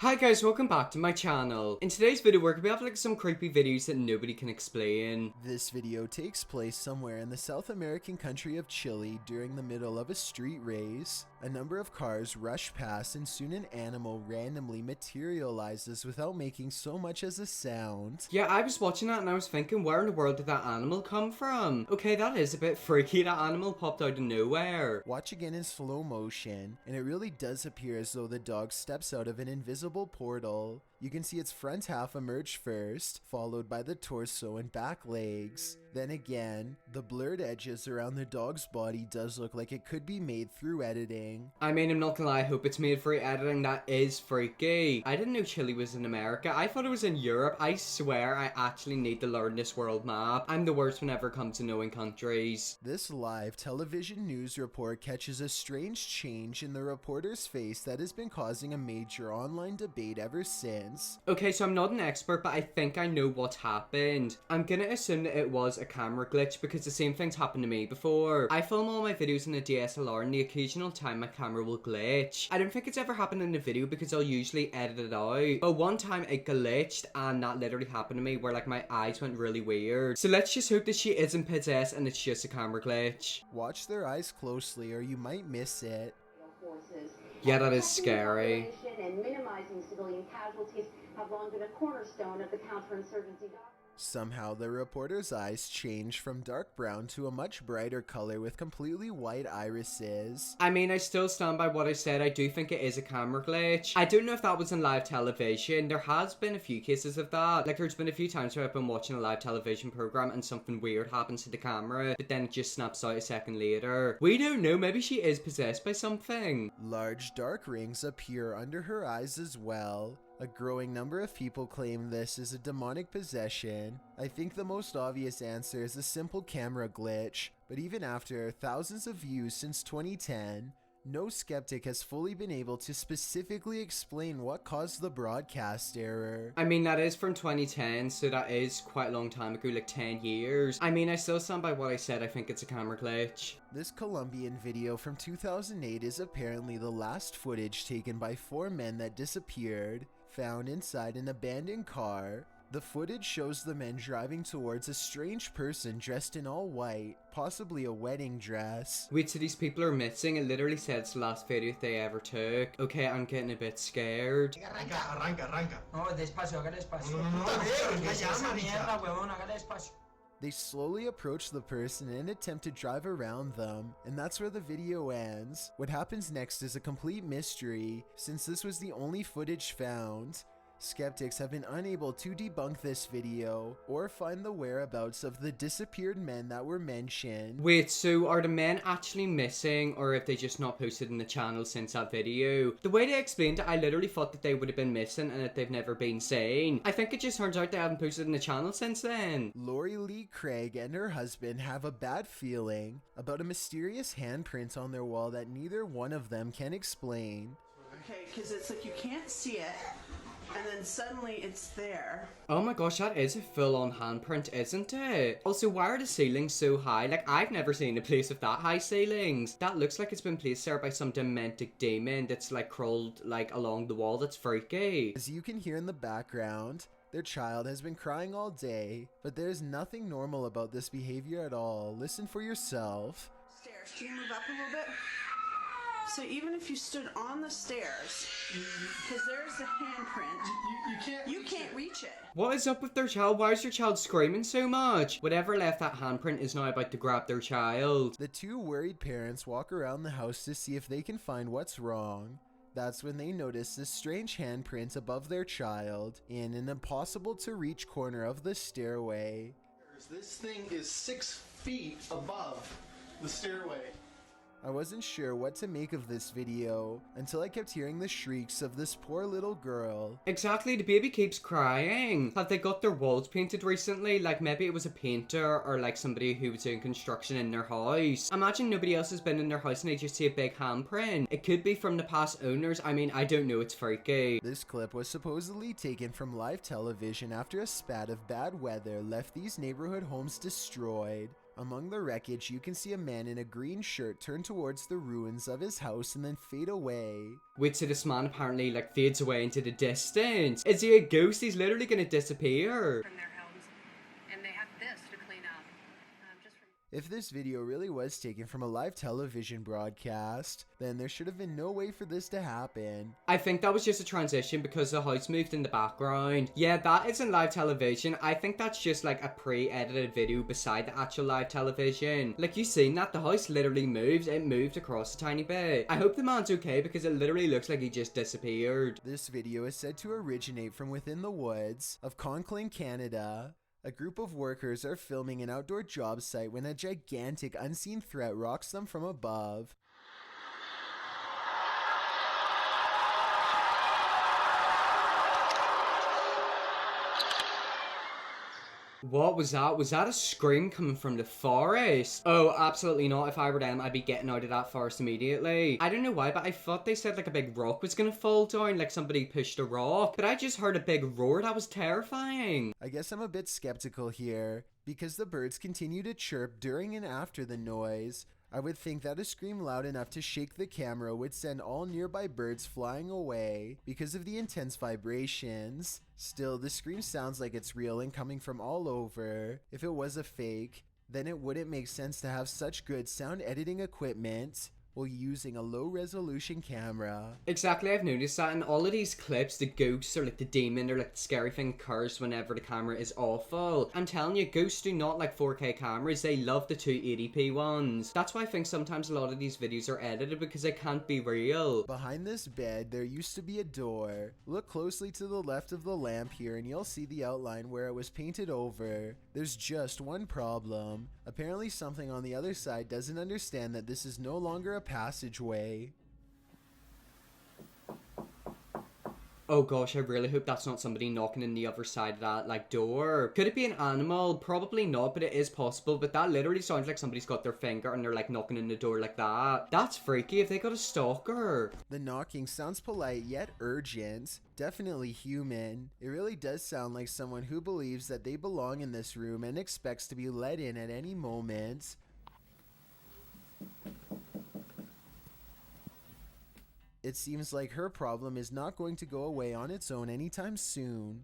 Hi guys, welcome back to my channel. In today's video we're going to be having like some creepy videos that nobody can explain. This video takes place somewhere in the South American country of Chile during the middle of a street race. A number of cars rush past and soon an animal randomly materializes without making so much as a sound. Yeah, I was watching that and I was thinking, where in the world did that animal come from? Okay, that is a bit freaky. That animal popped out of nowhere. Watch again in slow motion, and it really does appear as though the dog steps out of an invisible portal. You can see its front half emerge first, followed by the torso and back legs. Then again, the blurred edges around the dog's body does look like it could be made through editing. I mean, I'm not gonna lie, I hope it's made for editing. That is freaky. I didn't know Chile was in America. I thought it was in Europe. I swear I actually need to learn this world map. I'm the worst whenever it comes to knowing countries. This live television news report catches a strange change in the reporter's face that has been causing a major online debate ever since. Okay, so I'm not an expert, but I think I know what's happened. I'm gonna assume that it was a camera glitch because the same thing's happened to me before. I film all my videos in a DSLR and the occasional time my camera will glitch. I don't think it's ever happened in a video because I'll usually edit it out. But one time it glitched and that literally happened to me where like my eyes went really weird. So let's just hope that she isn't possessed and it's just a camera glitch. Watch their eyes closely or you might miss it. Yeah, that is scary. And minimizing civilian casualties have long been a cornerstone of the counterinsurgency. Somehow, the reporter's eyes change from dark brown to a much brighter color with completely white irises. I mean, I still stand by what I said. I do think it is a camera glitch. I don't know if that was in live television. There has been a few cases of that. Like, there's been a few times where I've been watching a live television program and something weird happens to the camera, but then it just snaps out a second later. We don't know. Maybe she is possessed by something. Large dark rings appear under her eyes as well. A growing number of people claim this is a demonic possession. I think the most obvious answer is a simple camera glitch, but even after thousands of views since 2010, no skeptic has fully been able to specifically explain what caused the broadcast error. I mean, that is from 2010, so that is quite a long time ago, like 10 years. I mean, I still stand by what I said. I think it's a camera glitch. This Colombian video from 2008 is apparently the last footage taken by 4 men that disappeared, found inside an abandoned car. The footage shows the men driving towards a strange person dressed in all white, possibly a wedding dress. Wait, so these people are missing? It literally said it's the last video they ever took. Okay, I'm getting a bit scared. Arranca. No, despacio, haga despacio. No, Esa mierda, huevón, haga despacio. They slowly approach the person and attempt to drive around them, and that's where the video ends. What happens next is a complete mystery, since this was the only footage found. Skeptics have been unable to debunk this video or find the whereabouts of the disappeared men that were mentioned. Wait, so are the men actually missing, or have they just not posted in the channel since that video? The way they explained it, I literally thought that they would have been missing and that they've never been seen. I think it just turns out they haven't posted in the channel since then. Lori Lee Craig and her husband have a bad feeling about a mysterious handprint on their wall that neither one of them can explain. Okay, because it's like you can't see it, and then suddenly it's there. Oh my gosh, that is a full-on handprint, isn't it? Also, why are the ceilings so high? Like, I've never seen a place with that high ceilings. That looks like it's been placed there by some demented demon that's like crawled like along the wall. That's freaky. As you can hear in the background, their child has been crying all day, but there's nothing normal about this behavior at all. Listen for yourself. Stairs. Can you move up a little bit? So even if you stood on the stairs, because there's the handprint, you can't reach it. What is up with their child? Why is their child screaming so much? Whatever left that handprint is now about to grab their child. The two worried parents walk around the house to see if they can find what's wrong. That's when they notice this strange handprint above their child in an impossible to reach corner of the stairway. This thing is 6 feet above the stairway. I wasn't sure what to make of this video until I kept hearing the shrieks of this poor little girl. Exactly, the baby keeps crying. Have they got their walls painted recently? Like maybe it was a painter or like somebody who was doing construction in their house. Imagine nobody else has been in their house and they just see a big handprint. It could be from the past owners. I mean, I don't know, it's freaky. This clip was supposedly taken from live television after a spat of bad weather left these neighborhood homes destroyed. Among the wreckage, you can see a man in a green shirt turn towards the ruins of his house and then fade away. Wait, so this man apparently like fades away into the distance. Is he a ghost? He's literally gonna disappear. From their homes, and they have this to clean up. If this video really was taken from a live television broadcast, then there should have been no way for this to happen. I think that was just a transition because the house moved in the background. Yeah, that isn't live television. I think that's just like a pre-edited video beside the actual live television. Like, you seen that? The house literally moves. It moved across a tiny bit. I hope the man's okay because it literally looks like he just disappeared. This video is said to originate from within the woods of Conclaim, Canada. A group of workers are filming an outdoor job site when a gigantic unseen threat rocks them from above. What was that? Was that a scream coming from the forest? Oh, absolutely not. If I were them, I'd be getting out of that forest immediately. I don't know why, but I thought they said like a big rock was gonna fall down, like somebody pushed a rock. But I just heard a big roar. That was terrifying. I guess I'm a bit skeptical here, because the birds continue to chirp during and after the noise. I would think that a scream loud enough to shake the camera would send all nearby birds flying away because of the intense vibrations. Still, the scream sounds like it's real and coming from all over. If it was a fake, then it wouldn't make sense to have such good sound editing equipment while using a low resolution camera. Exactly, I've noticed that in all of these clips, the ghosts or like the demon or like the scary thing occurs whenever the camera is awful. I'm telling you, ghosts do not like 4K cameras, they love the 280p ones. That's why I think sometimes a lot of these videos are edited, because they can't be real. Behind this bed, there used to be a door. Look closely to the left of the lamp here and you'll see the outline where it was painted over. There's just one problem. Apparently something on the other side doesn't understand that this is no longer a passageway. Oh gosh, I really hope that's not somebody knocking in the other side of that, like, door. Could it be an animal? Probably not, but it is possible. But that literally sounds like somebody's got their finger and they're, like, knocking in the door like that. That's freaky if they got a stalker. The knocking sounds polite yet urgent. Definitely human. It really does sound like someone who believes that they belong in this room and expects to be let in at any moment. It seems like her problem is not going to go away on its own anytime soon.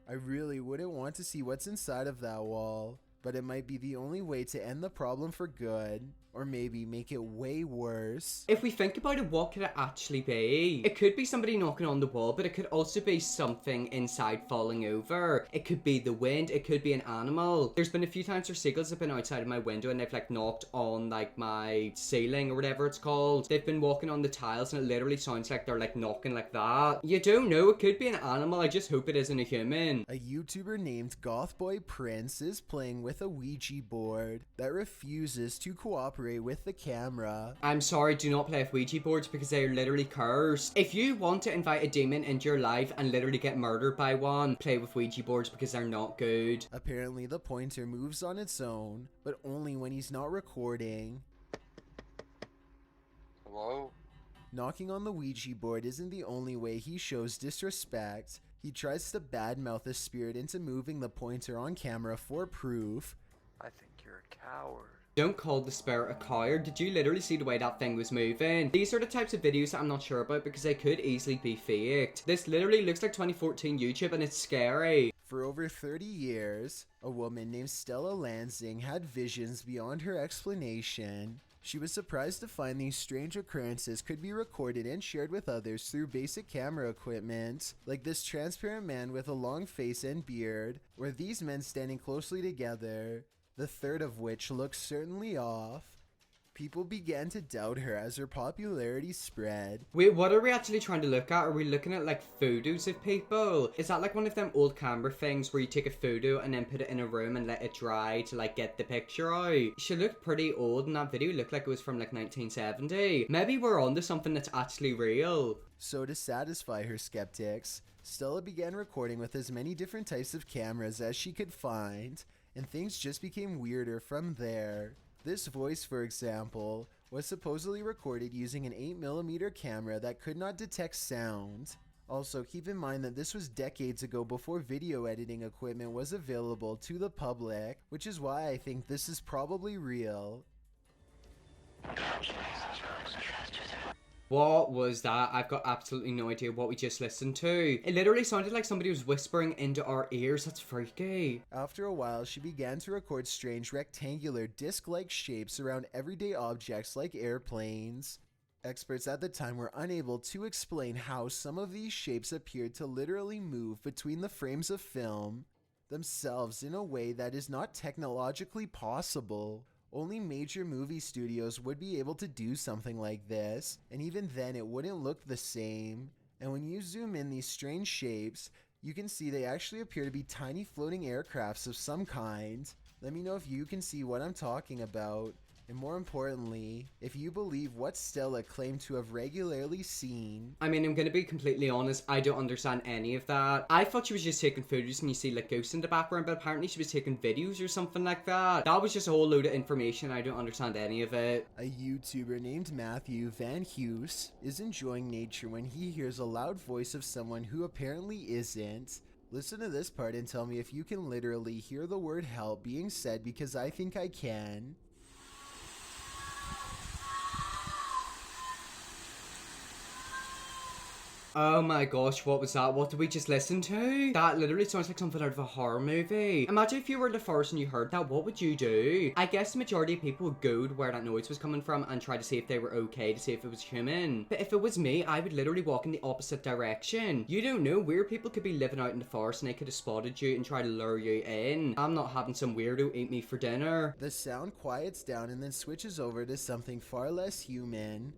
I really wouldn't want to see what's inside of that wall, but it might be the only way to end the problem for good, or maybe make it way worse. If we think about it, what could it actually be? It could be somebody knocking on the wall, but it could also be something inside falling over. It could be the wind, it could be an animal. There's been a few times where seagulls have been outside of my window and they've like knocked on like my ceiling or whatever it's called. They've been walking on the tiles and it literally sounds like they're like knocking like that. You don't know, it could be an animal. I just hope it isn't a human. A YouTuber named Gothboy Prince is playing with a Ouija board that refuses to cooperate with the camera. I'm sorry, do not play with Ouija boards because they are literally cursed. If you want to invite a demon into your life and literally get murdered by one, play with Ouija boards because they're not good. Apparently the pointer moves on its own, but only when he's not recording. Hello? Knocking on the Ouija board isn't the only way he shows disrespect. He tries to badmouth a spirit into moving the pointer on camera for proof. I think you're a coward. Don't call the spirit a coward. Did you literally see the way that thing was moving? These are the types of videos that I'm not sure about because they could easily be faked. This literally looks like 2014 YouTube and it's scary. For over 30 years, a woman named Stella Lanzing had visions beyond her explanation. She was surprised to find these strange occurrences could be recorded and shared with others through basic camera equipment, like this transparent man with a long face and beard, or these men standing closely together, the third of which looks certainly off. People began to doubt her as her popularity spread. Wait, what are we actually trying to look at? Are we looking at like photos of people? Is that like one of them old camera things where you take a photo and then put it in a room and let it dry to like get the picture out? She looked pretty old and that video looked like it was from like 1970. Maybe we're onto something that's actually real. So to satisfy her skeptics, Stella began recording with as many different types of cameras as she could find, and things just became weirder from there. This voice, for example, was supposedly recorded using an 8mm camera that could not detect sound. Also, keep in mind that this was decades ago before video editing equipment was available to the public, which is why I think this is probably real. What was that? I've got absolutely no idea what we just listened to. It literally sounded like somebody was whispering into our ears. That's freaky. After a while, she began to record strange rectangular disc-like shapes around everyday objects like airplanes. Experts at the time were unable to explain how some of these shapes appeared to literally move between the frames of film themselves in a way that is not technologically possible. Only major movie studios would be able to do something like this, and even then it wouldn't look the same. And when you zoom in these strange shapes, you can see they actually appear to be tiny floating aircrafts of some kind. Let me know if you can see what I'm talking about. And more importantly, if you believe what Stella claimed to have regularly seen. I mean, I'm gonna be completely honest, I don't understand any of that. I thought she was just taking photos and you see like ghosts in the background, but apparently she was taking videos or something like that. That was just a whole load of information, I don't understand any of it. A YouTuber named Matthew Van Hughes is enjoying nature when he hears a loud voice of someone who apparently isn't. Listen to this part and tell me if you can literally hear the word help being said, because I think I can. Oh my gosh, what was that? What did we just listen to? That literally sounds like something out of a horror movie. Imagine if you were in the forest and you heard that, what would you do? I guess the majority of people would go to where that noise was coming from and try to see if they were okay, to see if it was human. But if it was me, I would literally walk in the opposite direction. You don't know, weird people could be living out in the forest and they could have spotted you and try to lure you in. I'm not having some weirdo eat me for dinner. The sound quiets down and then switches over to something far less human.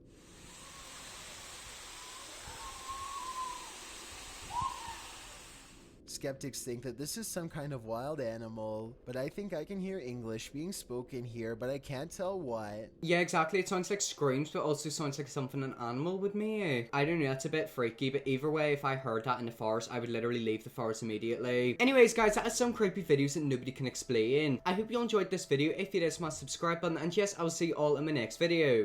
Skeptics think that this is some kind of wild animal, but I think I can hear English being spoken here, but I can't tell what. Yeah, exactly. It sounds like screams, but also sounds like something an animal would make. I don't know, that's a bit freaky, but either way, if I heard that in the forest, I would literally leave the forest immediately. Anyways, guys, that is some creepy videos that nobody can explain. I hope you all enjoyed this video. If you did, smash the subscribe button, and yes, I will see you all in my next video.